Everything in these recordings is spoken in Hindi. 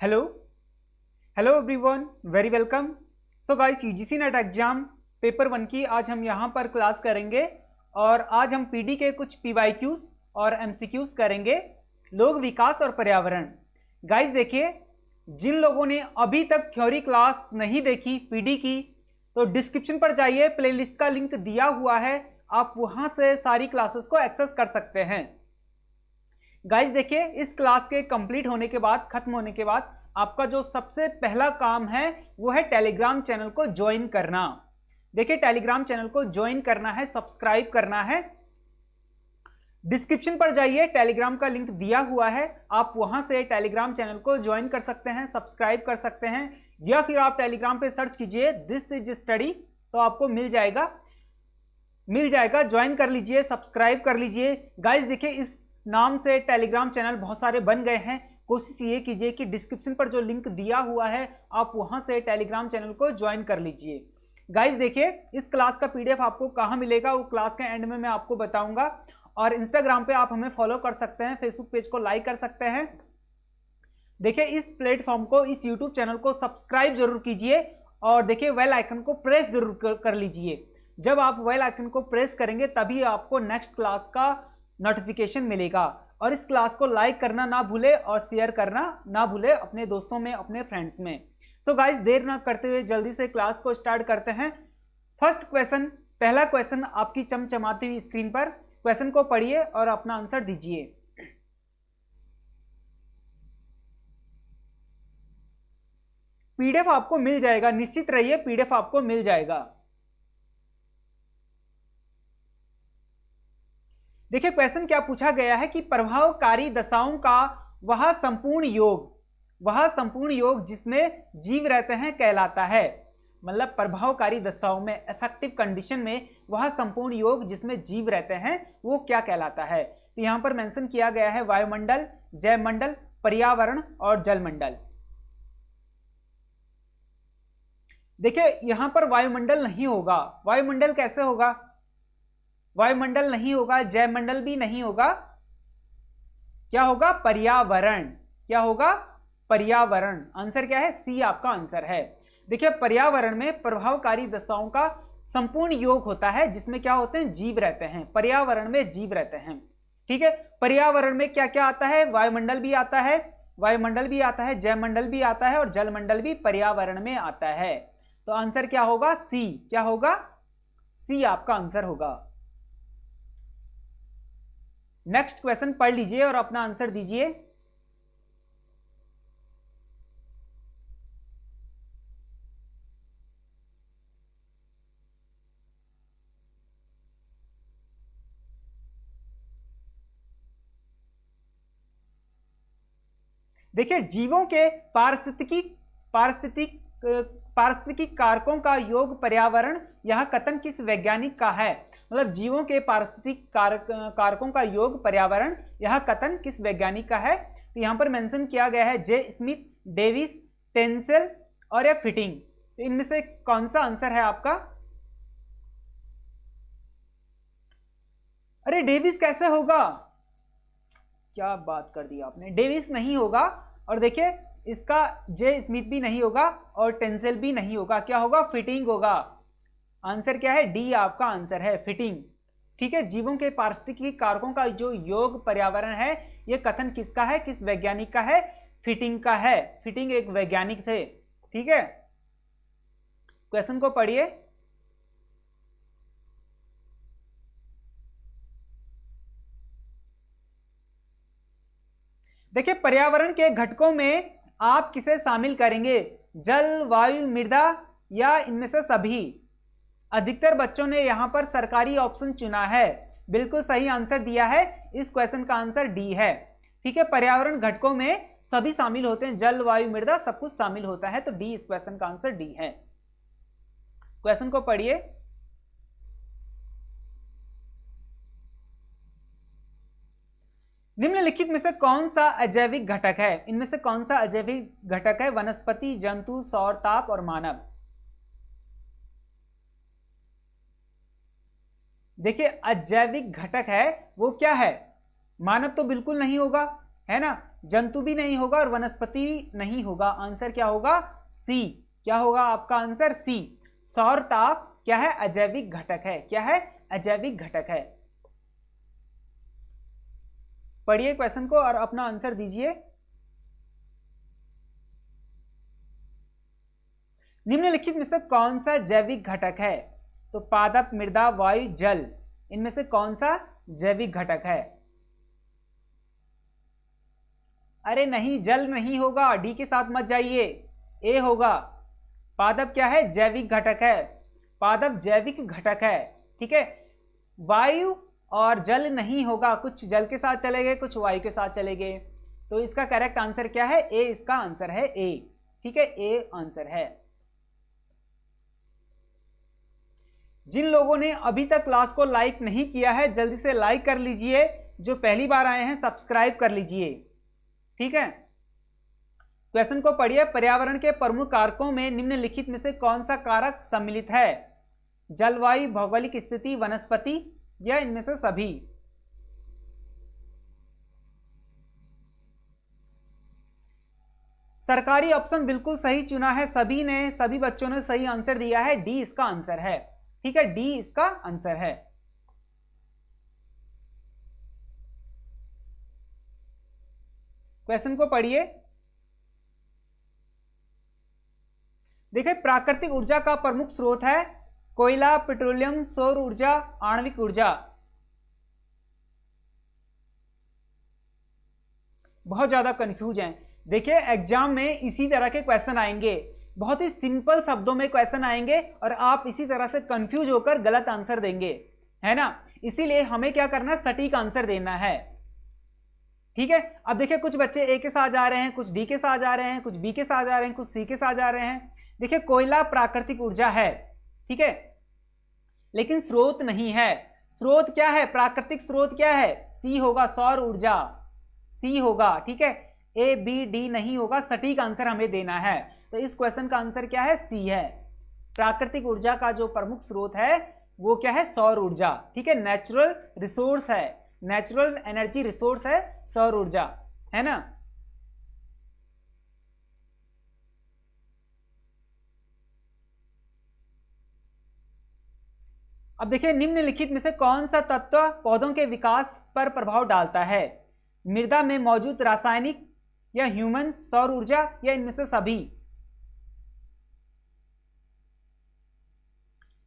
Hello hello everyone, very welcome. So guys, UGC net exam paper 1 की आज हम यहाँ पर क्लास करेंगे और आज हम पीडी के कुछ पीवाईक्यूज और एमसीक्यूज करेंगे। लोक विकास और पर्यावरण। गाइस देखिए, जिन लोगों ने अभी तक थ्योरी क्लास नहीं देखी पीडी की, तो डिस्क्रिप्शन पर जाइए, प्लेलिस्ट का लिंक दिया हुआ है, आप वहां से सारी क्लासेस को एक्सेस कर सकते हैं। गाइस देखिए, इस क्लास के कंप्लीट होने के बाद, खत्म होने के बाद, आपका जो सबसे पहला काम है वो है टेलीग्राम चैनल को ज्वाइन करना। देखिए, टेलीग्राम चैनल को ज्वाइन करना है, सब्सक्राइब करना है। डिस्क्रिप्शन पर जाइए, टेलीग्राम का लिंक दिया हुआ है, आप वहां से टेलीग्राम चैनल को ज्वाइन कर सकते हैं, सब्सक्राइब कर सकते हैं, या फिर आप टेलीग्राम पे सर्च कीजिए दिस इज स्टडी, तो आपको मिल जाएगा। ज्वाइन कर लीजिए, सब्सक्राइब कर लीजिए। गाइस देखिए, इस नाम से टेलीग्राम चैनल बहुत सारे बन गए हैं। कोशिश ये कीजिए कि डिस्क्रिप्शन पर जो लिंक दिया हुआ है आप वहां से टेलीग्राम चैनल को ज्वाइन कर लीजिए। गाइस देखिए, इस क्लास का पीडीएफ आपको कहां मिलेगा वो क्लास के एंड में मैं आपको बताऊंगा। और इंस्टाग्राम पे आप हमें फॉलो कर सकते हैं, फेसबुक पेज को लाइक कर सकते हैं। देखिए, इस प्लेटफॉर्म को, इस यूट्यूब चैनल को सब्सक्राइब जरूर कीजिए और देखिए बेल आइकन को प्रेस जरूर कर लीजिए। जब आप बेल आइकन को प्रेस करेंगे तभी आपको नेक्स्ट क्लास का नोटिफिकेशन मिलेगा। और इस क्लास को लाइक करना ना भूले और शेयर करना ना भूले अपने दोस्तों में, अपने फ्रेंड्स में। सो गाइस, देर ना करते हुए जल्दी से क्लास को स्टार्ट करते हैं। फर्स्ट क्वेश्चन, पहला क्वेश्चन आपकी चमचमाती हुई स्क्रीन पर, क्वेश्चन को पढ़िए और अपना आंसर दीजिए। पीडीएफ आपको मिल जाएगा, निश्चित रहिए, पीडीएफ आपको मिल जाएगा। देखिए, क्वेश्चन क्या पूछा गया है कि प्रभावकारी दशाओं का वह संपूर्ण योग जिसमें जीव रहते हैं कहलाता है। मतलब प्रभावकारी दशाओं में, इफेक्टिव कंडीशन में, वह संपूर्ण योग जिसमें जीव रहते हैं वो क्या कहलाता है। तो यहां पर मेंशन किया गया है वायुमंडल, जैवमंडल, पर्यावरण और जलमंडल। देखिए, यहां पर वायुमंडल नहीं होगा। वायुमंडल कैसे होगा? वायुमंडल नहीं होगा, जैवमंडल भी नहीं होगा। क्या होगा? पर्यावरण। क्या होगा? पर्यावरण। आंसर क्या है? सी आपका आंसर है। देखिए, पर्यावरण में प्रभावकारी दशाओं का संपूर्ण योग होता है जिसमें क्या होते हैं? जीव रहते हैं। पर्यावरण में जीव रहते हैं। ठीक है, पर्यावरण में क्या क्या आता है? वायुमंडल भी आता है, जैवमंडल भी आता है और जलमंडल भी पर्यावरण में आता है। तो आंसर क्या होगा? सी। क्या होगा? सी आपका आंसर होगा। नेक्स्ट क्वेश्चन पढ़ लीजिए और अपना आंसर दीजिए। देखिए, जीवों के पारिस्थितिक कारकों का योग पर्यावरण, यह कथन किस वैज्ञानिक का है? मतलब जीवों के पारिस्थितिक कारकों का योग पर्यावरण, यह कथन किस वैज्ञानिक का है? तो यहां पर मेंशन किया गया है जे स्मिथ, डेविस, टेंसेल और या फिटिंग। तो इनमें से कौन सा आंसर है आपका? अरे डेविस कैसे होगा? क्या बात कर दी आपने, डेविस नहीं होगा। और देखिए, इसका जे स्मिथ भी नहीं होगा और टेंसेल भी नहीं होगा। क्या होगा? फिटिंग होगा। आंसर क्या है? डी आपका आंसर है, फिटिंग। ठीक है, जीवों के पारिस्थितिक कारकों का जो योग पर्यावरण है, यह कथन किसका है, किस वैज्ञानिक का है? फिटिंग का है। फिटिंग एक वैज्ञानिक थे। ठीक है, क्वेश्चन को पढ़िए। देखिए, पर्यावरण के घटकों में आप किसे शामिल करेंगे? जल, वायु, मृदा या इनमें से सभी? अधिकतर बच्चों ने यहां पर सरकारी ऑप्शन चुना है। बिल्कुल सही आंसर दिया है। इस क्वेश्चन का आंसर डी है। ठीक है, पर्यावरण घटकों में सभी शामिल होते हैं, जल, वायु, मृदा सब कुछ शामिल होता है। तो डी, इस क्वेश्चन का आंसर डी है। क्वेश्चन को पढ़िए। निम्नलिखित में से कौन सा अजैविक घटक है? इनमें से कौन सा अजैविक घटक है? वनस्पति, जंतु, सौर ताप और मानव। देखिए, अजैविक घटक है वो क्या है? मानव तो बिल्कुल नहीं होगा, है ना। जंतु भी नहीं होगा और वनस्पति भी नहीं होगा। आंसर क्या होगा? सी। क्या होगा आपका आंसर? सी। सौर ताप क्या है? अजैविक घटक है। क्या है? अजैविक घटक है। पढ़िए क्वेश्चन को और अपना आंसर दीजिए। निम्नलिखित में से कौन सा जैविक घटक है? तो पादप, मृदा, वायु, जल, इनमें से कौन सा जैविक घटक है? अरे नहीं, जल नहीं होगा, डी के साथ मत जाइए, ए होगा। पादप क्या है? जैविक घटक है। पादप जैविक घटक है, ठीक है। वायु और जल नहीं होगा, कुछ जल के साथ चले गए, कुछ वायु के साथ चले गए। तो इसका करेक्ट आंसर क्या है? ए इसका आंसर है, ए, ठीक है, ए आंसर है। जिन लोगों ने अभी तक क्लास को लाइक नहीं किया है जल्दी से लाइक कर लीजिए। जो पहली बार आए हैं सब्सक्राइब कर लीजिए, ठीक है। क्वेश्चन को पढ़िए। पर्यावरण के प्रमुख कारकों में निम्नलिखित में से कौन सा कारक सम्मिलित है? जलवायु, भौगोलिक स्थिति, वनस्पति या इनमें से सभी? सरकारी ऑप्शन बिल्कुल सही चुना है सभी बच्चों ने सही आंसर दिया है। डी इसका आंसर है, ठीक है, डी इसका आंसर है। क्वेश्चन को पढ़िए। देखिए, प्राकृतिक ऊर्जा का प्रमुख स्रोत है कोयला, पेट्रोलियम, सौर ऊर्जा, आणविक ऊर्जा। बहुत ज्यादा कंफ्यूज हैं। देखिए, एग्जाम में इसी तरह के क्वेश्चन आएंगे, बहुत ही सिंपल शब्दों में क्वेश्चन आएंगे और आप इसी तरह से कंफ्यूज होकर गलत आंसर देंगे, है ना। इसीलिए हमें क्या करना है? सटीक आंसर देना है, ठीक है। अब देखिए, कुछ बच्चे ए के साथ जा रहे हैं, कुछ डी के साथ जा रहे हैं, कुछ बी के साथ जा रहे हैं, कुछ सी के साथ जा रहे हैं। देखिए, कोयला प्राकृतिक ऊर्जा है, ठीक है, लेकिन स्रोत नहीं है। स्रोत क्या है? प्राकृतिक स्रोत क्या है? सी होगा, सौर ऊर्जा, सी होगा, ठीक है। ए बी डी नहीं होगा, सटीक आंसर हमें देना है। तो इस क्वेश्चन का आंसर क्या है? सी है। प्राकृतिक ऊर्जा का जो प्रमुख स्रोत है वो क्या है? सौर ऊर्जा, ठीक है। नेचुरल रिसोर्स है, नेचुरल एनर्जी रिसोर्स है सौर ऊर्जा, है ना। अब देखिए, निम्नलिखित में से कौन सा तत्व पौधों के विकास पर प्रभाव डालता है? मृदा में मौजूद रासायनिक या ह्यूमन, सौर ऊर्जा या इनमें से सभी?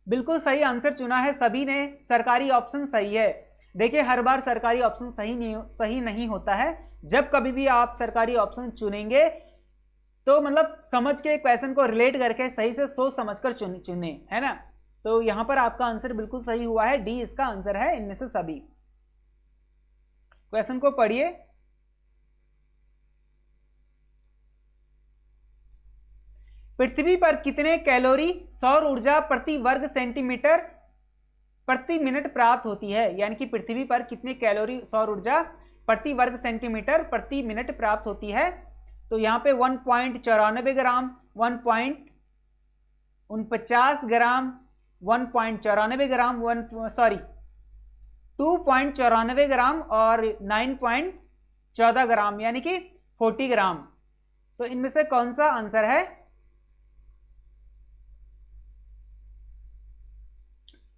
बिल्कुल सही आंसर चुना है सभी ने, सरकारी ऑप्शन सही है। देखिए, हर बार सरकारी ऑप्शन सही नहीं होता है। जब कभी भी आप सरकारी ऑप्शन चुनेंगे तो मतलब समझ के क्वेश्चन को रिलेट करके सही से सोच समझकर चुने, है ना। तो यहां पर आपका आंसर बिल्कुल सही हुआ है, डी इसका आंसर है, इनमें से सभी। क्वेश्चन को पढ़िए। पृथ्वी पर कितने कैलोरी सौर ऊर्जा प्रति वर्ग सेंटीमीटर प्रति मिनट प्राप्त होती है? यानी कि पृथ्वी पर कितने कैलोरी सौर ऊर्जा प्रति वर्ग सेंटीमीटर प्रति मिनट प्राप्त होती है? तो यहां पे 1.94 ग्राम, 1.49 ग्राम, 1.94 ग्राम, 2.94 ग्राम और 9.14 ग्राम, यानी कि 40 ग्राम। तो इनमें से कौन सा आंसर है?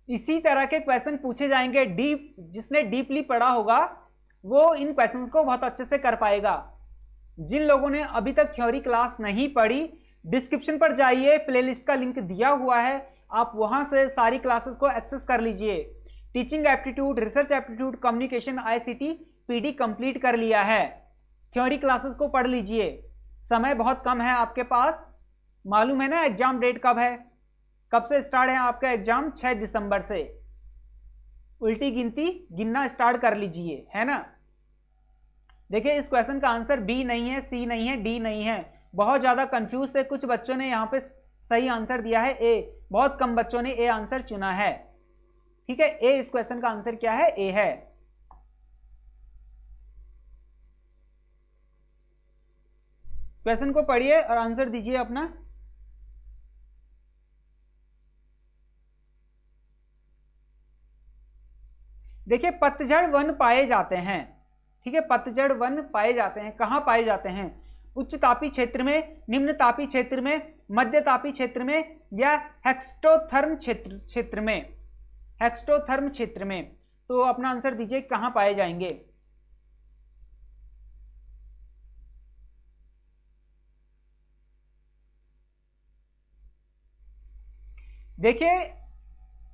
इसी तरह के क्वेश्चन पूछे जाएंगे। जिसने डीपली पढ़ा होगा वो इन क्वेश्चंस को बहुत अच्छे से कर पाएगा। जिन लोगों ने अभी तक थ्योरी क्लास नहीं पढ़ी, डिस्क्रिप्शन पर जाइए, प्लेलिस्ट का लिंक दिया हुआ है, आप वहां से सारी क्लासेस को एक्सेस कर लीजिए। Teaching aptitude, research aptitude, communication, ICT, PD complete कर लिया है। थ्योरी क्लासेस को पढ़ लीजिए। समय बहुत कम है आपके पास, मालूम है ना एग्जाम डेट कब है? कब से स्टार्ट है आपका एग्जाम? 6 दिसंबर से। उल्टी गिनती गिनना स्टार्ट कर लीजिए, है ना। देखिए, इस क्वेश्चन का आंसर बी नहीं है, सी नहीं है, डी नहीं है। बहुत ज्यादा कंफ्यूज थे, कुछ बच्चों ने यहाँ पे सही आंसर दिया है ए, बहुत कम बच्चों ने ए आंसर चुना है, ठीक है। ए इस क्वेश्चन का आंसर क्या है? ए है। क्वेश्चन को पढ़िए और आंसर दीजिए अपना। देखिए, पतझड़ वन पाए जाते हैं, ठीक है, पतझड़ वन पाए जाते हैं। कहाँ पाए जाते हैं? उच्च तापीय क्षेत्र में, निम्न तापीय क्षेत्र में, मध्य तापीय क्षेत्र में, या हेक्सोथर्म क्षेत्र में, हेक्सोथर्म क्षेत्र में। तो अपना आंसर दीजिए, कहां पाए जाएंगे? देखिए,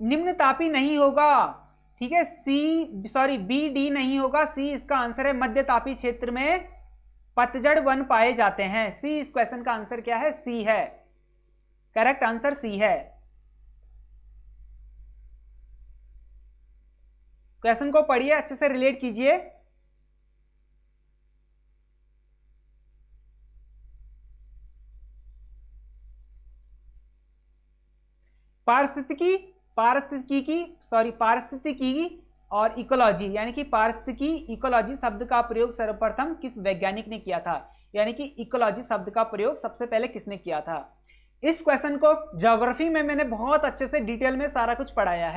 निम्न तापीय नहीं होगा, ठीक है, बी डी नहीं होगा, सी इसका आंसर है। मध्य तापीय क्षेत्र में पतझड़ वन पाए जाते हैं। सी इस क्वेश्चन का आंसर क्या है? सी है, करेक्ट आंसर सी है। क्वेश्चन को पढ़िए, अच्छे से रिलेट कीजिए। पारिस्थितिकी और इकोलॉजी, यानी कि पारिस्थितिकी इकोलॉजी शब्द का प्रयोग सर्वप्रथम किस वैज्ञानिक ने किया था? यानी कि इकोलॉजी शब्द का प्रयोग सबसे पहले किसने किया था? इस क्वेश्चन को ज्योग्राफी में मैंने बहुत अच्छे से डिटेल में सारा कुछ पढ़ाया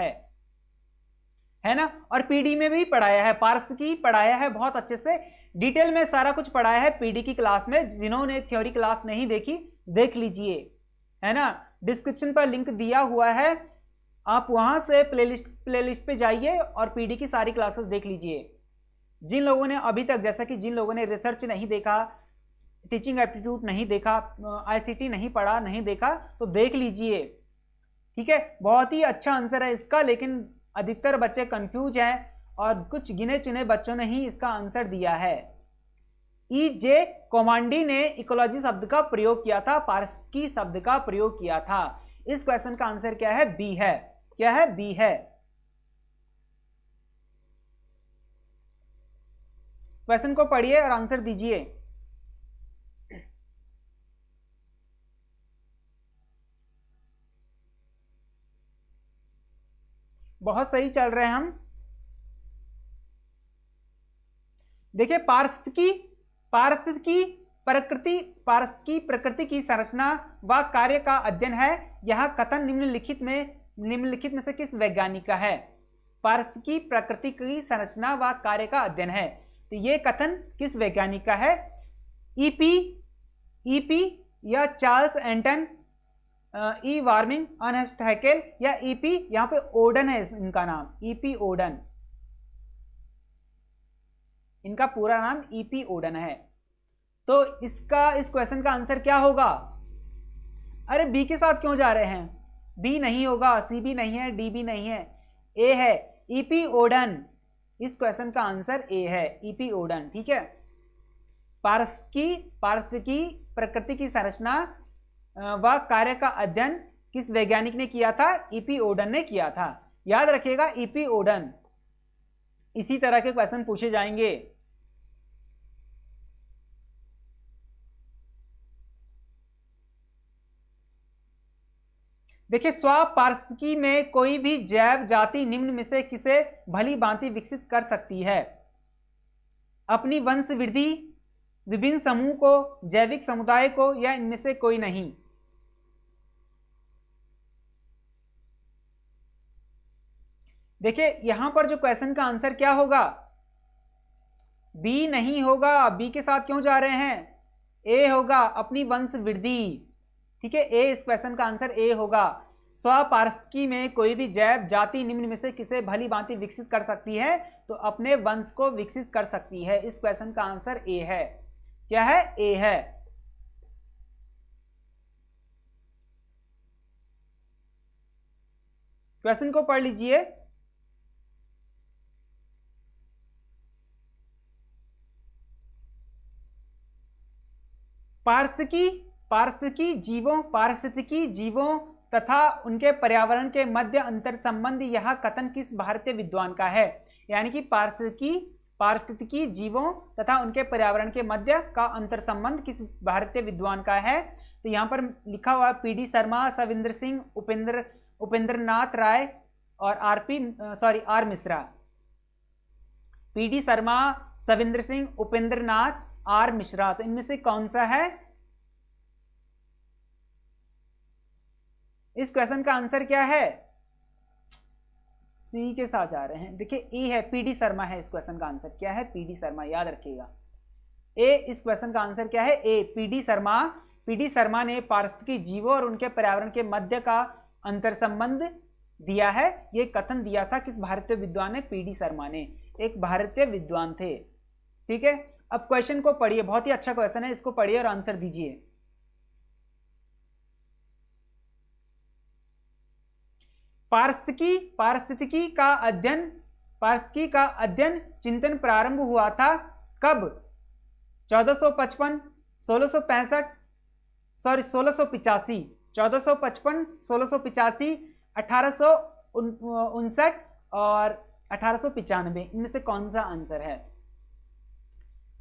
है ना, और पीडी में भी पढ़ाया है, पारिस्थितिकी पढ़ाया है, बहुत अच्छे से डिटेल में सारा कुछ पढ़ाया है पीडी की क्लास में। जिन्होंने थ्योरी क्लास नहीं देखी, देख लीजिए, है ना, डिस्क्रिप्शन पर लिंक दिया हुआ है, आप वहां से प्लेलिस्ट पे जाइए और पीडी की सारी क्लासेस देख लीजिए। जिन लोगों ने अभी तक, जैसा कि जिन लोगों ने रिसर्च नहीं देखा, टीचिंग एप्टीट्यूड नहीं देखा, आईसीटी नहीं पढ़ा, नहीं देखा, तो देख लीजिए, ठीक है। बहुत ही अच्छा आंसर है इसका, लेकिन अधिकतर बच्चे कंफ्यूज हैं और कुछ गिने चुने बच्चों ने ही इसका आंसर दिया है। ई जे कोमांडी ने इकोलॉजी शब्द का प्रयोग किया था, पारिस्थितिकी शब्द का प्रयोग किया था। इस क्वेश्चन का आंसर क्या है? बी है। क्या है? बी है। क्वेश्चन को पढ़िए और आंसर दीजिए। बहुत सही चल रहे हैं हम। देखिए, पारिस्थितिकी प्रकृति की संरचना व कार्य का अध्ययन है। यह कथन निम्नलिखित में से किस वैज्ञानिक का है? पारिस्थितिकी प्रकृति की संरचना व कार्य का अध्ययन है, तो यह कथन किस वैज्ञानिक का है? ईपी या चार्ल्स एंटन, ई वार्मिंग, अर्नेस्ट हैकेल, या ईपी, यहां पे ओडन है इनका नाम, ईपी ओडन, इनका पूरा नाम ईपी ओडन है। तो इसका, इस क्वेश्चन का आंसर क्या होगा? अरे बी के साथ क्यों जा रहे हैं? बी नहीं होगा, सी भी नहीं है, डी भी नहीं है, ए है, ईपी ओडन। इस क्वेश्चन का आंसर ए है, ईपी ओडन, ठीक है। पारिस्थितिकी प्रकृति की संरचना व कार्य का अध्ययन किस वैज्ञानिक ने किया था? ईपी ओडन ने किया था, याद रखिएगा, ईपी ओडन। इसी तरह के क्वेश्चन पूछे जाएंगे। देखिए, स्वपारिस्थितिकी में कोई भी जैव जाति निम्न में से किसे भली भांति विकसित कर सकती है? अपनी वंश वृद्धि, विभिन्न समूह को, जैविक समुदाय को, या इनमें से कोई नहीं? देखिए, यहां पर जो क्वेश्चन का आंसर क्या होगा? बी नहीं होगा। बी के साथ क्यों जा रहे हैं? ए होगा, अपनी वंश वृद्धि, ठीक है, ए इस क्वेश्चन का आंसर ए होगा। स्वपारिस्थितिकी में कोई भी जैव जाति निम्न में से किसे भली भांति विकसित कर सकती है? तो अपने वंश को विकसित कर सकती है। इस क्वेश्चन का आंसर ए है। क्या है? ए है। क्वेश्चन को पढ़ लीजिए। पारिस्थितिकी जीवों तथा उनके पर्यावरण के मध्य अंतर संबंध, यह कथन किस भारतीय विद्वान का है? यानी कि पारिस्थितिकी जीवों तथा उनके पर्यावरण के मध्य का अंतर संबंध किस भारतीय विद्वान का है? तो यहां पर लिखा हुआ पीडी शर्मा, सविंद्र सिंह, उपेंद्रनाथ राय और R Mishra. PD Sharma, Savindra Singh, Upendranath, R Mishra. तो इनमें से कौन सा है? इस क्वेश्चन का आंसर क्या है? सी के साथ जा रहे हैं। देखिए ए है, पीडी शर्मा है इस क्वेश्चन का आंसर। क्या है? पीडी शर्मा, याद रखिएगा। ए इस क्वेश्चन का आंसर क्या है? ए, पीडी शर्मा। पीडी शर्मा ने पारिस्थितिकी जीवों और उनके पर्यावरण के मध्य का अंतर संबंध दिया है। ये कथन दिया था किस भारतीय विद्वान ने? पीडी शर्मा ने, एक भारतीय विद्वान थे। ठीक है, अब क्वेश्चन को पढ़िए, बहुत ही अच्छा क्वेश्चन है, इसको पढ़िए और आंसर दीजिए। पारिस्थितिकी का अध्ययन चिंतन प्रारंभ हुआ था कब? 1455, 1665, 1685, 1455, 1685, 1859 और 1895, इनमें से कौन सा आंसर है?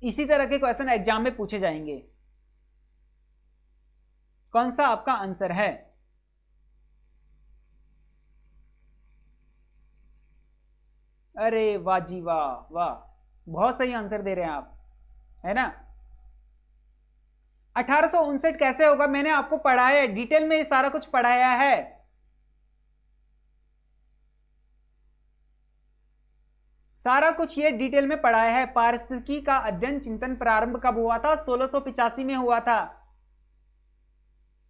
इसी तरह के क्वेश्चन एग्जाम में पूछे जाएंगे। कौन सा आपका आंसर है? अरे वाह जी वाह, वाह, बहुत सही आंसर दे रहे हैं आप, है ना। 1859 कैसे होगा? मैंने आपको पढ़ाया है, डिटेल में सारा कुछ पढ़ाया है। सारा कुछ ये डिटेल में पढ़ाया है। पारिस्थितिकी का अध्ययन चिंतन प्रारंभ कब हुआ था? 1685 में हुआ था।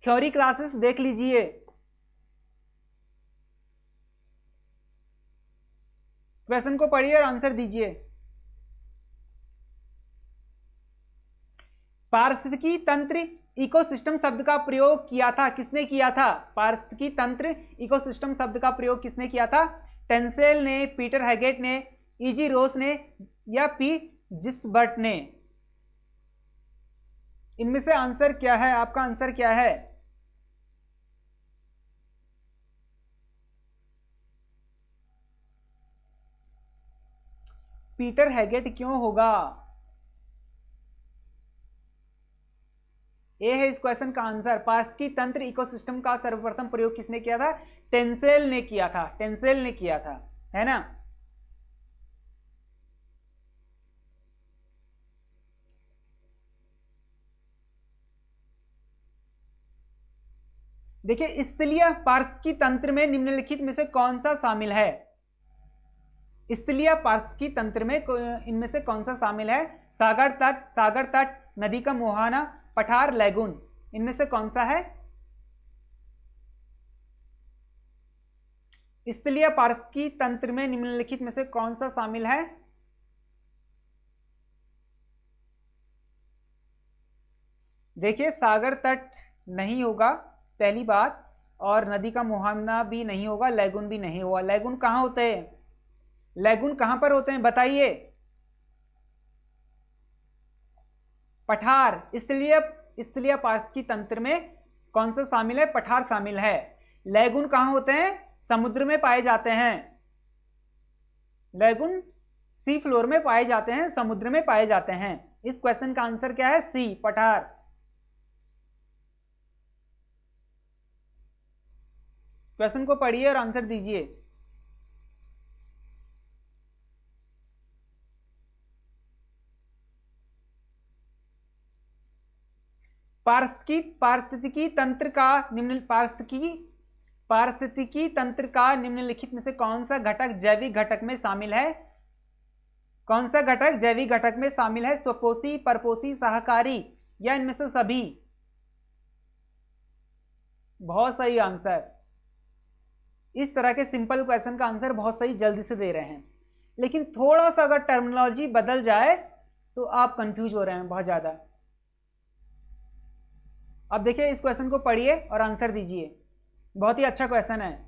थ्योरी क्लासेस देख लीजिए। क्वेश्चन को पढ़िए और आंसर दीजिए। पारिस्थितिकी तंत्र इकोसिस्टम शब्द का प्रयोग किया था, किसने किया था? पारिस्थितिकी तंत्र इकोसिस्टम शब्द का प्रयोग किसने किया था? टेंसेल ने, पीटर हैगेट ने, ईजी रोस ने या पी जिसबर्ट ने? इनमें से आंसर क्या है? आपका आंसर क्या है? पीटर हैगेट क्यों होगा? ए है इस क्वेश्चन का आंसर। पारिस्थितिकी तंत्र इकोसिस्टम का सर्वप्रथम प्रयोग किसने किया था? टेंसेल ने किया था, टेंसेल ने किया था, है ना। देखिए, स्थलीय पारिस्थितिकी तंत्र में निम्नलिखित में से कौन सा शामिल है? स्थलीय पारिस्थितिकी तंत्र में इनमें से कौन सा शामिल है? सागर तट, नदी का मुहाना, पठार, लैगून, इनमें से कौन सा है? स्थलीय पारिस्थितिकी तंत्र में निम्नलिखित में से कौन सा शामिल है? देखिए, सागर तट नहीं होगा पहली बात, और नदी का मुहाना भी नहीं होगा, लैगून भी नहीं होगा। लैगून कहां होते हैं? लैगून कहां पर होते हैं बताइए? पठार। स्थलीय पारिस्थितिकी तंत्र में कौन सा शामिल है? पठार शामिल है। लैगून कहां होते हैं? समुद्र में पाए जाते हैं। लैगून सी फ्लोर में पाए जाते हैं, समुद्र में पाए जाते हैं। इस क्वेश्चन का आंसर क्या है? सी, पठार। क्वेश्चन को पढ़िए और आंसर दीजिए। पारिस्थितिकी तंत्र का निम्नलिखित में से कौन सा घटक जैविक घटक में शामिल है? कौन सा घटक जैविक घटक में शामिल है? स्वपोषी, परपोषी, सहकारी या इनमें से सभी? बहुत सही आंसर। इस तरह के सिंपल क्वेश्चन का आंसर बहुत सही जल्दी से दे रहे हैं, लेकिन थोड़ा सा अगर टर्मिनोलॉजी बदल जाए तो आप कंफ्यूज हो रहे हैं बहुत ज्यादा। अब देखिए, इस क्वेश्चन को पढ़िए और आंसर दीजिए। बहुत ही अच्छा क्वेश्चन है।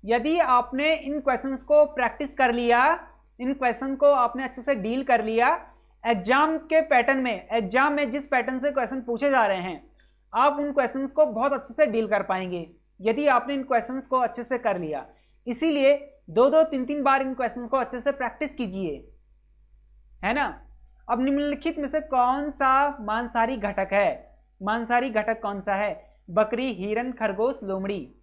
यदि आपने इन क्वेश्चंस को प्रैक्टिस कर लिया, इन क्वेश्चन को आपने अच्छे से डील कर लिया, एग्जाम के पैटर्न में, एग्जाम में जिस पैटर्न से क्वेश्चन पूछे जा रहे हैं, आप उन क्वेश्चंस को बहुत अच्छे से डील कर पाएंगे यदि आपने इन क्वेश्चंस को अच्छे से कर लिया। इसीलिए 2-2, 3-3 बार इन क्वेश्चंस को अच्छे से प्रैक्टिस कीजिए, है ना। अब निम्नलिखित में से कौन सा मांसाहारी घटक है? मांसाहारी घटक कौन सा है? बकरी, हिरन, खरगोश, लोमड़ी।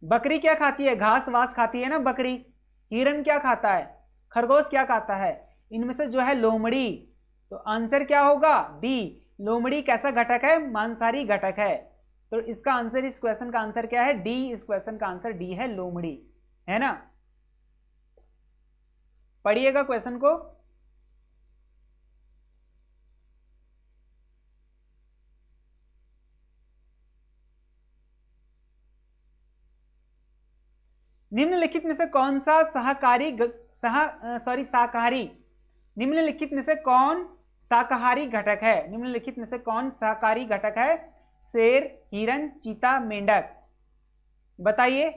बकरी क्या खाती है? घास वास खाती है ना बकरी। हिरन क्या खाता है? खरगोश क्या खाता है? इनमें से जो है लोमड़ी। तो आंसर क्या होगा? बी, लोमड़ी कैसा घटक है? मांसाहारी घटक है। तो इसका आंसर, इस क्वेश्चन का आंसर क्या है? डी। इस क्वेश्चन का आंसर डी है, लोमड़ी, है ना। पढ़िएगा क्वेश्चन को। निम्नलिखित में से कौन सा शाकाहारी निम्नलिखित में से कौन शाकाहारी घटक है? निम्नलिखित में से कौन शाकाहारी घटक है? शेर, हिरन, चीता, मेंढक, बताइए।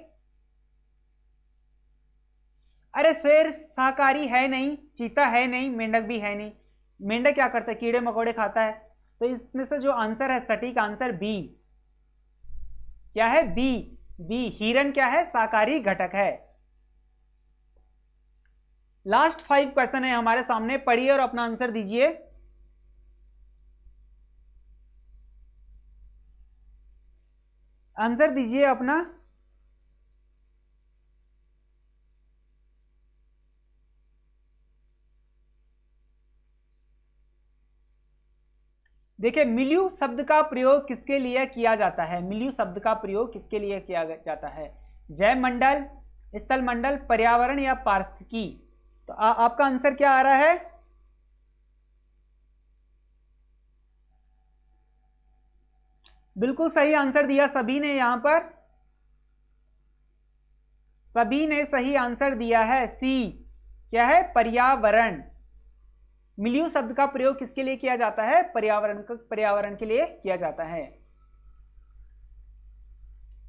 अरे शेर शाकाहारी है नहीं, चीता है नहीं, मेंढक भी है नहीं। मेंढक क्या करता है? कीड़े मकोड़े खाता है। तो इसमें से जो आंसर है, सटीक आंसर बी। क्या है? बी। बी, हिरन क्या है? शाकाहारी घटक है। लास्ट 5 क्वेश्चन है हमारे सामने, पढ़िए और अपना आंसर दीजिए। आंसर दीजिए अपना। देखिए, मिल्यू शब्द का प्रयोग किसके लिए किया जाता है? मिल्यू शब्द का प्रयोग किसके लिए किया जाता है? जैव मंडल, स्थल मंडल, पर्यावरण या पारिस्थितिकी? तो आपका आंसर क्या आ रहा है? बिल्कुल सही आंसर दिया सभी ने। यहां पर सभी ने सही आंसर दिया है, सी। क्या है? पर्यावरण। मिल्यू शब्द का प्रयोग किसके लिए किया जाता है? पर्यावरण के लिए किया जाता है।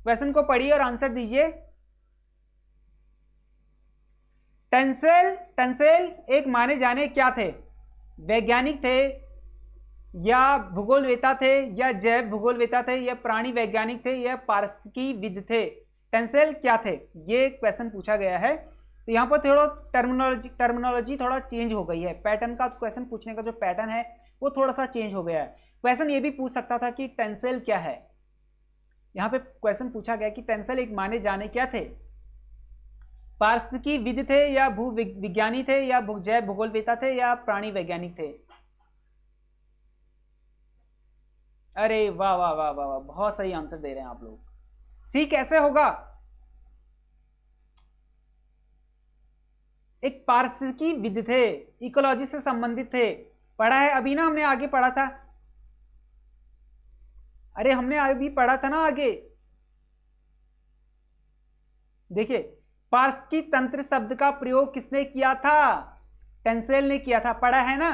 क्वेश्चन को पढ़िए और आंसर दीजिए। टंसेल एक माने जाने क्या थे? वैज्ञानिक थे, या भूगोलवेता थे, या जैव भूगोलवेता थे, या प्राणी वैज्ञानिक थे, या पारिस्थितिकीविद थे? टंसेल क्या थे? ये क्वेश्चन पूछा गया है। तो यहाँ पर थोड़ा टर्मिनोलॉजी थोड़ा चेंज हो गई है। पैटर्न का, क्वेश्चन पूछने का जो पैटर्न है वो थोड़ा सा चेंज हो गया है। क्वेश्चन ये भी पूछ सकता था कि टंसेल क्या है। यहाँ पे क्वेश्चन पूछा गया कि टंसेल एक माने जाने क्या थे? पारिस्थितिकीविद थे, या भू विज्ञानी थे, या जैव भूगोलवेता थे, या प्राणी वैज्ञानिक थे? अरे वाह वाह वाह वाह वाह, बहुत सही आंसर दे रहे हैं आप लोग। सी कैसे होगा? एक पारिस्थितिकीविद थे, इकोलॉजी से संबंधित थे। पढ़ा है अभी ना, हमने आगे पढ़ा था। अरे हमने अभी पढ़ा था ना आगे। देखिए, पारिस्थितिकी तंत्र शब्द का प्रयोग किसने किया था? टंसेल ने किया था। पढ़ा है ना,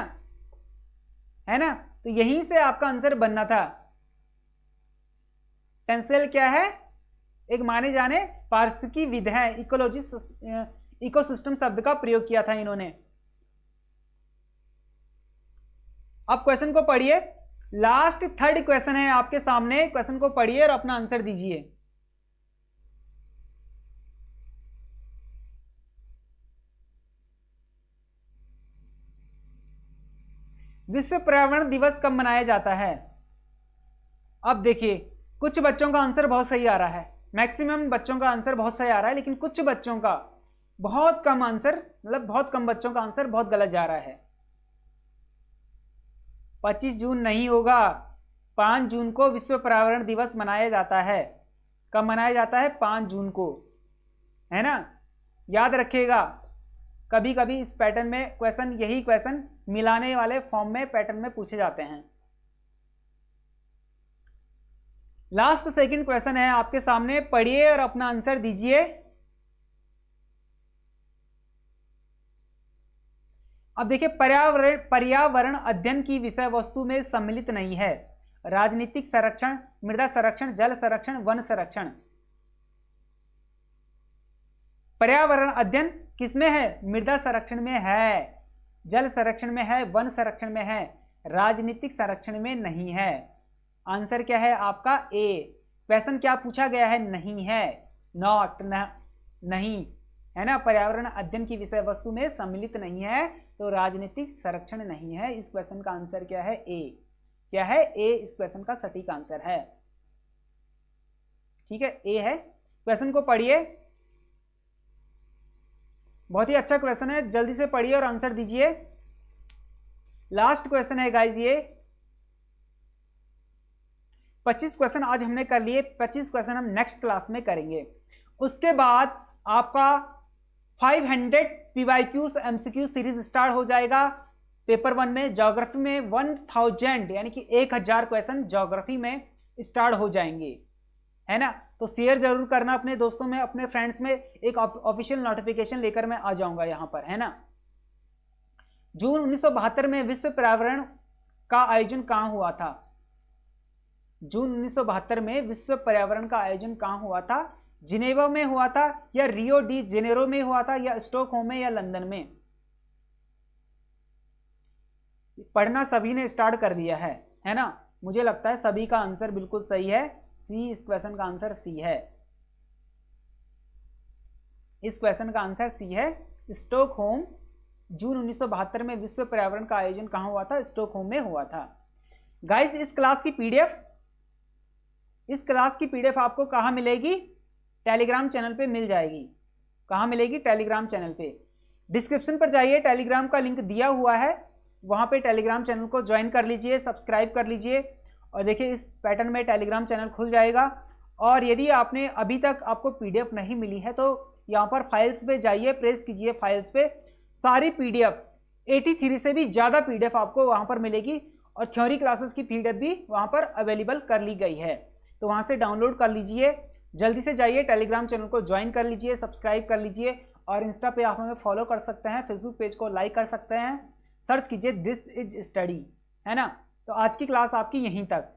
है ना। तो यहीं से आपका आंसर बनना था। टंसेल क्या है? एक माने जाने पारिस्थितिकीविद है, इकोसिस्टम शब्द का प्रयोग किया था इन्होंने। अब क्वेश्चन को पढ़िए। लास्ट 3rd क्वेश्चन है आपके सामने। क्वेश्चन को पढ़िए और अपना आंसर दीजिए। विश्व पर्यावरण दिवस कब मनाया जाता है? अब देखिए, कुछ बच्चों का आंसर बहुत सही आ रहा है, मैक्सिमम बच्चों का आंसर बहुत सही आ रहा है, लेकिन कुछ बच्चों का बहुत कम आंसर, मतलब बहुत कम बच्चों का आंसर बहुत गलत जा रहा है। 25 जून नहीं होगा। 5 जून को विश्व पर्यावरण दिवस मनाया जाता है। कब मनाया जाता है? 5 जून को, है ना। याद रखिएगा, कभी कभी इस पैटर्न में क्वेश्चन, यही क्वेश्चन मिलाने वाले फॉर्म में पैटर्न में पूछे जाते हैं। लास्ट 2nd क्वेश्चन है आपके सामने, पढ़िए और अपना आंसर दीजिए। अब देखिए, पर्यावरण अध्ययन की विषय वस्तु में सम्मिलित नहीं है। राजनीतिक संरक्षण, मृदा संरक्षण, जल संरक्षण, वन संरक्षण। पर्यावरण अध्ययन किसमें है? मृदा संरक्षण में है, जल संरक्षण में है, वन संरक्षण में है, राजनीतिक संरक्षण में नहीं है। आंसर क्या है आपका? ए। क्वेश्चन क्या पूछा गया है? नहीं है, नॉट, नहीं, है ना। पर्यावरण अध्ययन की विषय वस्तु में सम्मिलित नहीं है, तो राजनीतिक संरक्षण नहीं है। इस क्वेश्चन का आंसर क्या है? ए। क्या है? ए इस क्वेश्चन का सटीक आंसर है। ठीक है, ए है। क्वेश्चन को पढ़िए, बहुत ही अच्छा क्वेश्चन है, जल्दी से पढ़िए और आंसर दीजिए। लास्ट क्वेश्चन है गाइस ये। 25 क्वेश्चन आज हमने कर लिए, 25 क्वेश्चन हम नेक्स्ट क्लास में करेंगे। उसके बाद आपका 500 PYQs MCQ सीरीज स्टार्ट हो जाएगा पेपर 1 में। ज्योग्राफी में 1000 यानी कि 1000 क्वेश्चन ज्योग्राफी में स्टार्ट हो जाएंगे, है ना। तो शेयर जरूर करना अपने दोस्तों में, अपने फ्रेंड्स में। एक ऑफिशियल नोटिफिकेशन लेकर मैं आ जाऊंगा यहां पर, है ना। जून 1972 में विश्व पर्यावरण का आयोजन कहां हुआ था? जून 1972 में विश्व पर्यावरण का आयोजन कहां हुआ था? जिनेवा में हुआ था, या रियो डी जेनेरो में हुआ था, या स्टॉकहोम में, या लंदन में? पढ़ना सभी ने स्टार्ट कर दिया है ना। मुझे लगता है सभी का आंसर बिल्कुल सही है। सी, इस क्वेश्चन का आंसर सी है। इस क्वेश्चन का आंसर सी है, स्टॉकहोम। जून 1972 में विश्व पर्यावरण का आयोजन कहां हुआ था? स्टॉकहोम में हुआ था। गाइस, इस क्लास की पीडीएफ आपको कहां मिलेगी? टेलीग्राम चैनल पे मिल जाएगी। कहां मिलेगी? टेलीग्राम चैनल पे। डिस्क्रिप्शन पर जाइए, टेलीग्राम का लिंक दिया हुआ है, वहां पे टेलीग्राम चैनल को ज्वाइन कर लीजिए, सब्सक्राइब कर लीजिए, और देखिए इस पैटर्न में टेलीग्राम चैनल खुल जाएगा। और यदि आपने अभी तक आपको पीडीएफ नहीं मिली है तो यहाँ पर फाइल्स पे जाइए, प्रेस कीजिए फाइल्स पे, सारी पीडीएफ 83 से भी ज़्यादा पीडीएफ आपको वहाँ पर मिलेगी, और थ्योरी क्लासेस की पीडीएफ भी वहाँ पर अवेलेबल कर ली गई है। तो वहाँ से डाउनलोड कर लीजिए, जल्दी से जाइए, टेलीग्राम चैनल को ज्वाइन कर लीजिए, सब्सक्राइब कर लीजिए, और इंस्टा पे आप हमें फॉलो कर सकते हैं, फेसबुक पेज को लाइक कर सकते हैं, सर्च कीजिए दिस इज स्टडी, है ना। तो आज की क्लास आपकी यहीं तक।